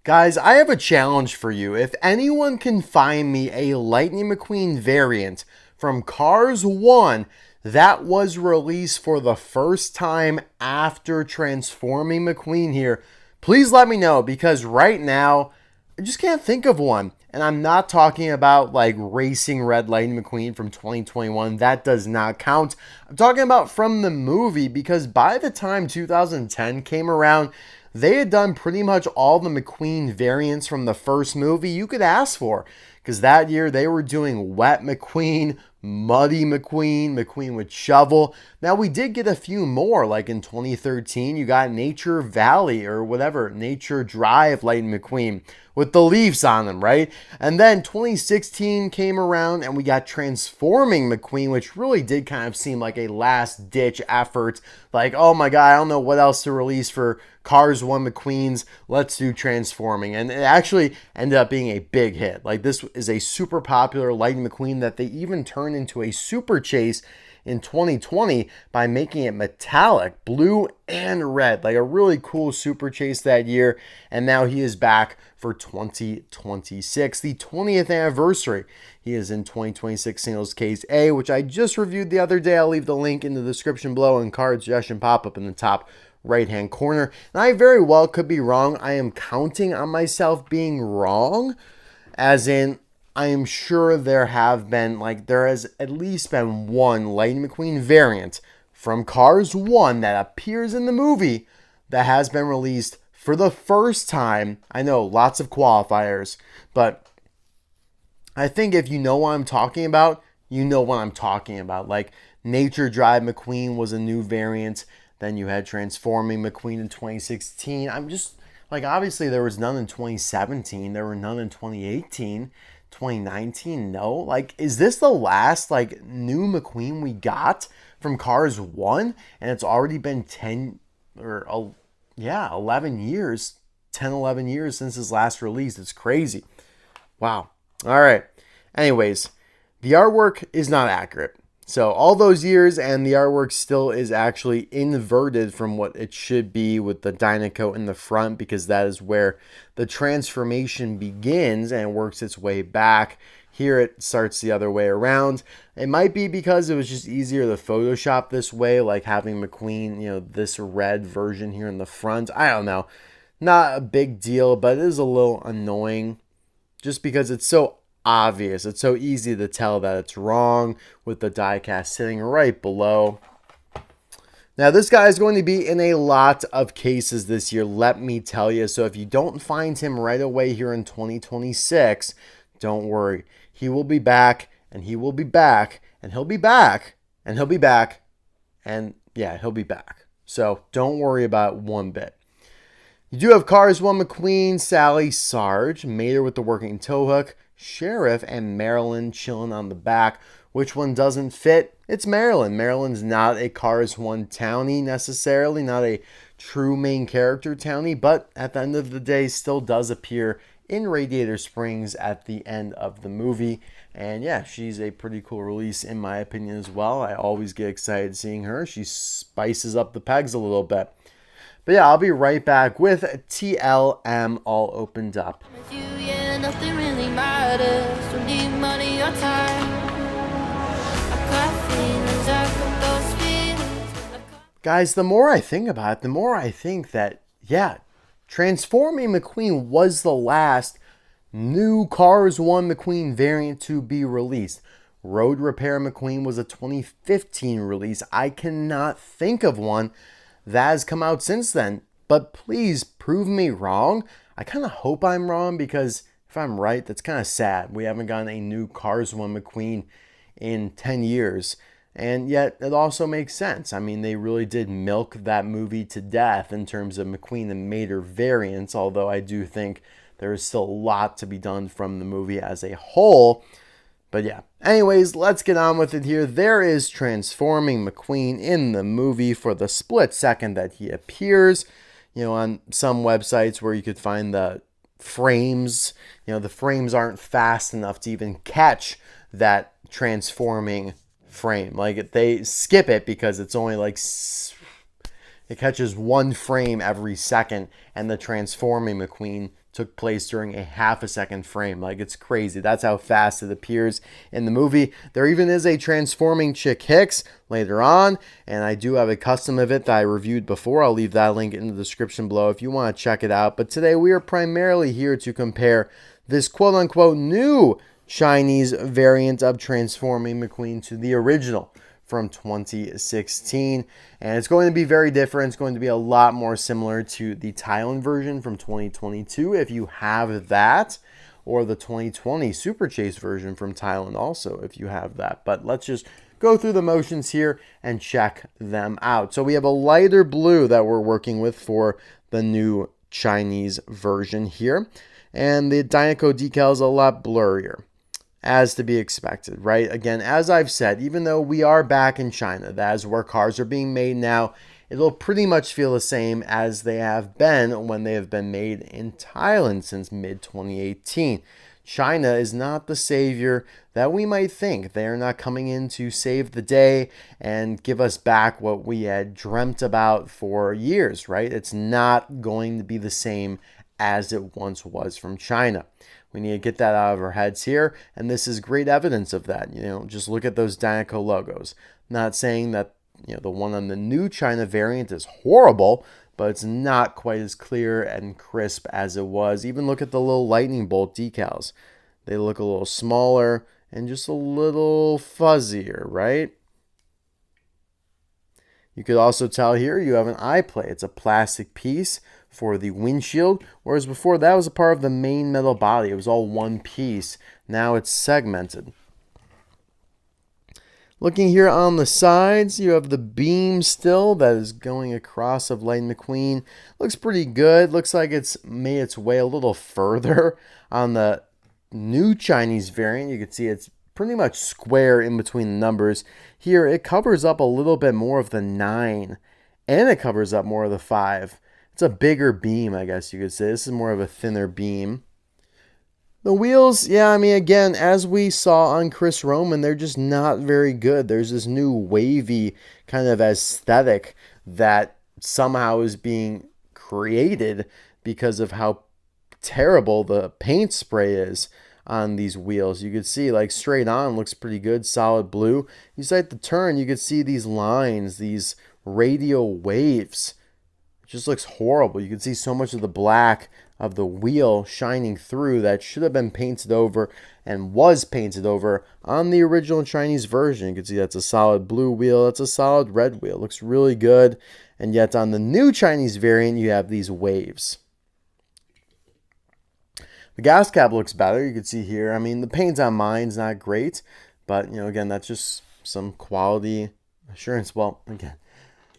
Guys, I have a challenge for you. If anyone can find me a Lightning McQueen variant from Cars 1 that was released for the first time after Transforming McQueen here, please let me know, because right now I just can't think of one. And I'm not talking about like Racing Red Lightning McQueen from 2021. That does not count. I'm talking about from the movie, because by the time 2010 came around, they had done pretty much all the McQueen variants from the first movie you could ask for. Because that year they were doing Wet McQueen, Muddy McQueen, McQueen with Shovel. Now we did get a few more, like in 2013 you got Nature Valley or whatever, Nature Drive Lightning McQueen with the leaves on them, right? And then 2016 came around and we got Transforming McQueen, which really did kind of seem like a last ditch effort. Like, oh my god, I don't know what else to release for Cars 1 McQueens, let's do Transforming. And it actually ended up being a big hit. Like, this is a super popular Lightning McQueen that they even turned into a super chase in 2020 by making it metallic, blue and red. Like a really cool super chase that year. And now he is back for 2026, the 20th anniversary. He is in 2026 Singles Case A, which I just reviewed the other day. I'll leave the link in the description below and card suggestion pop-up in the top right-hand corner. And I very well could be wrong. I am counting on myself being wrong, as in I am sure there has at least been one Lightning McQueen variant from Cars 1 that appears in the movie that has been released for the first time. I know, lots of qualifiers, but I think if you know what I'm talking about, you know what I'm talking about. Like Nature Drive McQueen was a new variant. Then you had Transforming McQueen in 2016. I'm just like, obviously there was none in 2017. There were none in 2018. 2019, no. Like, is this the last like new McQueen we got from Cars 1? And it's already been 11 years, 11 years since his last release. It's crazy. Wow. All right. Anyways, the artwork is not accurate. So all those years and the artwork still is actually inverted from what it should be with the Dinoco in the front, because that is where the transformation begins and works its way back. Here it starts the other way around. It might be because it was just easier to Photoshop this way, like having McQueen, this red version here in the front. I don't know. Not a big deal, but it is a little annoying just because it's so obvious. It's so easy to tell that it's wrong with the diecast sitting right below. Now this guy is going to be in a lot of cases this year, let me tell you. So if you don't find him right away here in 2026, don't worry. He will be back, and he will be back, and he'll be back, and he'll be back, and yeah, he'll be back. So don't worry about one bit. You do have Cars 1 McQueen, Sally, Sarge, Mater with the working tow hook, Sheriff, and Marilyn chilling on the back. Which one doesn't fit? It's Marilyn. Marilyn's not a Cars 1 townie necessarily, not a true main character townie, but at the end of the day still does appear in Radiator Springs at the end of the movie. And yeah, she's a pretty cool release in my opinion as well. I always get excited seeing her. She spices up the pegs a little bit. But yeah, I'll be right back with TLM all opened up. Nothing really matters. Don't need money or time. Guys, the more I think about it, the more I think that, yeah, Transforming McQueen was the last new Cars 1 McQueen variant to be released. Road Repair McQueen was a 2015 release. I cannot think of one that has come out since then. But please prove me wrong. I kind of hope I'm wrong, because if I'm right, that's kind of sad. We haven't gotten a new Cars 1 McQueen in 10 years. And yet, it also makes sense. I mean, they really did milk that movie to death in terms of McQueen and Mater variants, although I do think there is still a lot to be done from the movie as a whole. But yeah, anyways, let's get on with it here. There is Transforming McQueen in the movie for the split second that he appears. On some websites where you could find the frames, the frames aren't fast enough to even catch that transforming frame. Like, they skip it because it's only like, it catches one frame every second, and the Transforming McQueen took place during a half a second frame. Like, it's crazy. That's how fast it appears in the movie. There even is a transforming chick Hicks later on, and I do have a custom of it that I reviewed before. I'll leave that link in the description below if you want to check it out. But today we are primarily here to compare this quote-unquote new Chinese variant of Transforming McQueen to the original from 2016, and it's going to be very different. It's going to be a lot more similar to the Thailand version from 2022 if you have that, or the 2020 Super Chase version from Thailand also if you have that. But let's just go through the motions here and check them out. So we have a lighter blue that we're working with for the new Chinese version here, and the Dinoco decal is a lot blurrier, as to be expected, right? Again, as I've said, even though we are back in China, that is where cars are being made now, it'll pretty much feel the same as they have been when they have been made in Thailand since mid-2018. China is not the savior that we might think. They are not coming in to save the day and give us back what we had dreamt about for years, right? It's not going to be the same as it once was from China. We need to get that out of our heads here, and this is great evidence of that. You know, just look at those Dinoco logos. Not saying that, you know, the one on the new China variant is horrible, but it's not quite as clear and crisp as it was. Even look at the little lightning bolt decals. They look a little smaller and just a little fuzzier, right? You could also tell here you have an eye plate. It's a plastic piece for the windshield, whereas before that was a part of the main metal body. It was all one piece. Now it's segmented. Looking here on the sides, you have the beam still that is going across of Lightning McQueen. Looks pretty good. Looks like it's made its way a little further on the new Chinese variant. You can see it's pretty much square in between the numbers. Here it covers up a little bit more of the 9, and it covers up more of the 5. It's a bigger beam, I guess you could say. This is more of a thinner beam. The wheels, yeah, I mean, again, as we saw on Chris Roamin, they're just not very good. There's this new wavy kind of aesthetic that somehow is being created because of how terrible the paint spray is on these wheels. You could see, like, straight on looks pretty good, solid blue. You start the turn, you could see these lines, these radial waves. It just looks horrible. You can see so much of the black of the wheel shining through that should have been painted over and was painted over on the original Chinese version. You can see that's a solid blue wheel. That's a solid red wheel. It looks really good. And yet on the new Chinese variant, you have these waves. The gas cap looks better. You can see here. I mean, the paint on mine's not great, but, you know, again, that's just some quality assurance. Well, again,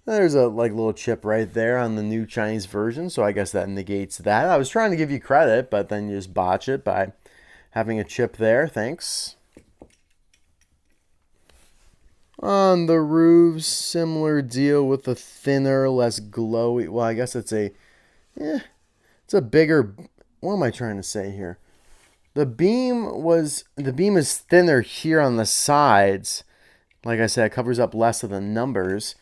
there's a little chip right there on the new Chinese version, so I guess that negates that. I was trying to give you credit, but then you just botch it by having a chip there. Thanks. On the roofs, similar deal with the thinner, less glowy. Well, I guess it's a bigger. What am I trying to say here? The beam is thinner here on the sides. Like I said, it covers up less of the numbers.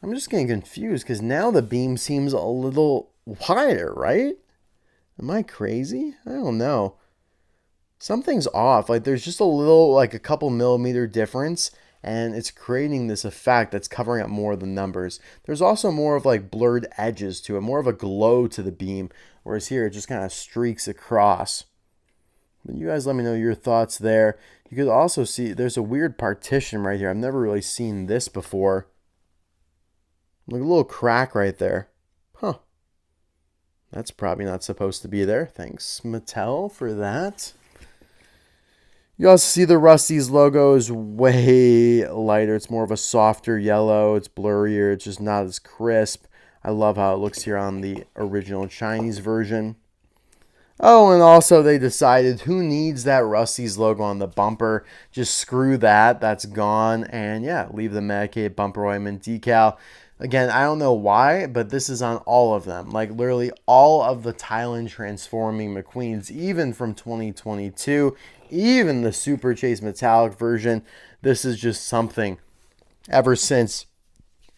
I'm just getting confused because now the beam seems a little wider, right? Am I crazy? I don't know. Something's off. Like, there's just a little, like a couple millimeter difference, and it's creating this effect that's covering up more of the numbers. There's also more of like blurred edges to it, more of a glow to the beam, whereas here it just kind of streaks across. But you guys let me know your thoughts there. You could also see there's a weird partition right here. I've never really seen this before. Look, a little crack right there. Huh. That's probably not supposed to be there. Thanks, Mattel, for that. You also see the Rust-eze logo is way lighter. It's more of a softer yellow. It's blurrier. It's just not as crisp. I love how it looks here on the original Chinese version. Oh, and also they decided who needs that Rust-eze logo on the bumper. Just screw that. That's gone. And yeah, leave the Medicaid bumper ointment decal. Again, I don't know why, but this is on all of them. Like, literally all of the Thailand Transforming McQueens, even from 2022, even the Super Chase Metallic version. This is just something ever since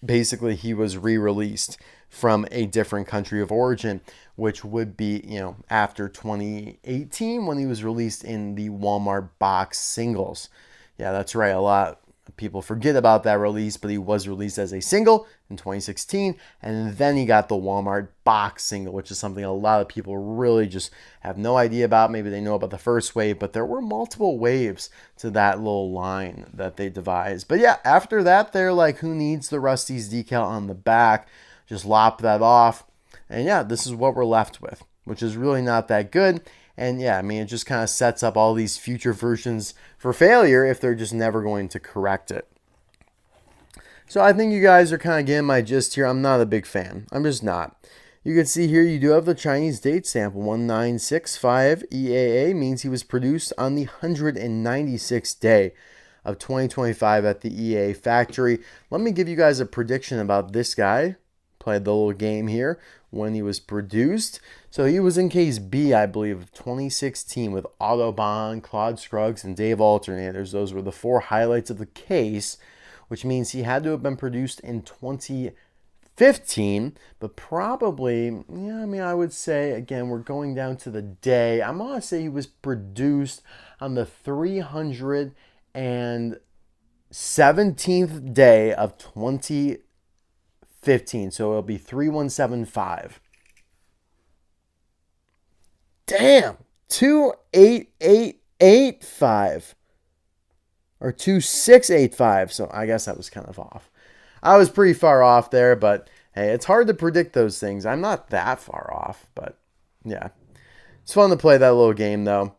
basically he was re-released. from a different country of origin, which would be, you know, after 2018 when he was released in the Walmart box singles. Yeah, that's right. A lot of people forget about that release, but he was released as a single in 2016, and then he got the Walmart box single, which is something a lot of people really just have no idea about. Maybe they know about the first wave, but there were multiple waves to that little line that they devised. But yeah, after that, they're like, who needs the Rust-eze decal on the back? Just lop that off. And yeah, this is what we're left with, which is really not that good. And yeah, I mean, it just kind of sets up all these future versions for failure if they're just never going to correct it. So I think you guys are kind of getting my gist here. I'm not a big fan. I'm just not. You can see here you do have the Chinese date stamp. 1965 EAA means he was produced on the 196th day of 2025 at the EA factory. Let me give you guys a prediction about this guy. Played the little game here when he was produced. So he was in case B, I believe, of 2016 with Autobahn, Claude Scruggs, and Dave Alternators. Those were the 4 highlights of the case, which means he had to have been produced in 2015, but probably, yeah, I mean, I would say, again, we're going down to the day. I'm going to say he was produced on the 317th day of 2015, so it'll be 3175. Damn, 28885. Or 2685, so I guess that was kind of off. I was pretty far off there, but hey, it's hard to predict those things. I'm not that far off, but yeah. It's fun to play that little game, though.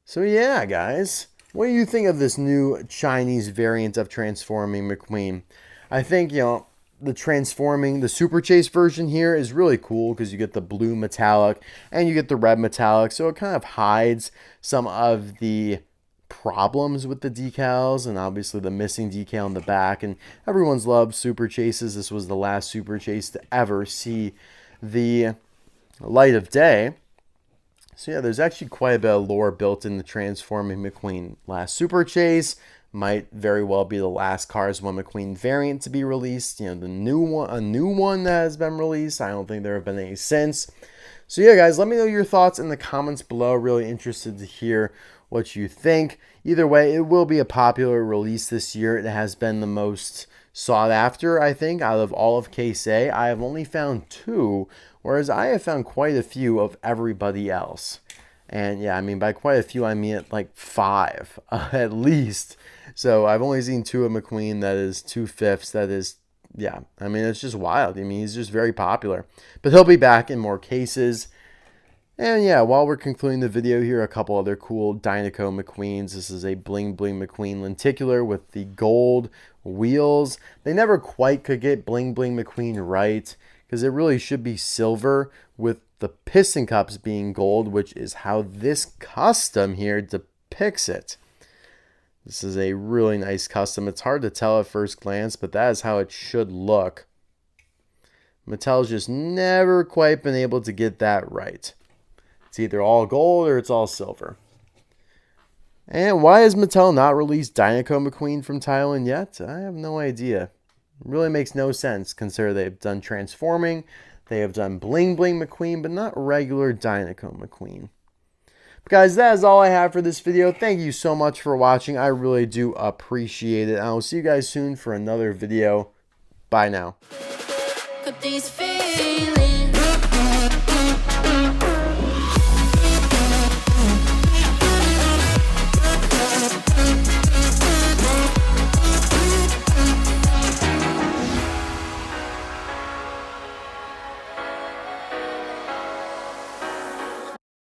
So yeah, guys, what do you think of this new Chinese variant of Transforming McQueen? I think, you know, the Super Chase version here is really cool because you get the blue metallic and you get the red metallic, so it kind of hides some of the problems with the decals and obviously the missing decal in the back. And everyone's loved Super Chases. This was the last Super Chase to ever see the light of day. So yeah, there's actually quite a bit of lore built in the Transforming McQueen. Last Super Chase might very well be the last Cars 1 McQueen variant to be released. You know, the new one, a new one that has been released. I don't think there have been any since. So yeah, guys, let me know your thoughts in the comments below. Really interested to hear what you think. Either way, it will be a popular release this year. It has been the most sought after, I think, out of all of Case A. I have only found 2, whereas I have found quite a few of everybody else. And yeah, I mean, by quite a few, I mean like 5 at least. So I've only seen 2 of McQueen. That is 2/5. That is, yeah, I mean, it's just wild. I mean, he's just very popular. But he'll be back in more cases. And yeah, while we're concluding the video here, a couple other cool Dinoco McQueens. This is a Bling Bling McQueen lenticular with the gold wheels. They never quite could get Bling Bling McQueen right because it really should be silver with the piston cups being gold, which is how this custom here depicts it. This is a really nice custom. It's hard to tell at first glance, but that is how it should look. Mattel's just never quite been able to get that right. It's either all gold or it's all silver. And why has Mattel not released Dinoco McQueen from Thailand yet? I have no idea. It really makes no sense considering they've done Transforming, they have done Bling Bling McQueen, but not regular Dinoco McQueen. But guys, that is all I have for this video. Thank you so much for watching. I really do appreciate it. I will see you guys soon for another video. Bye now.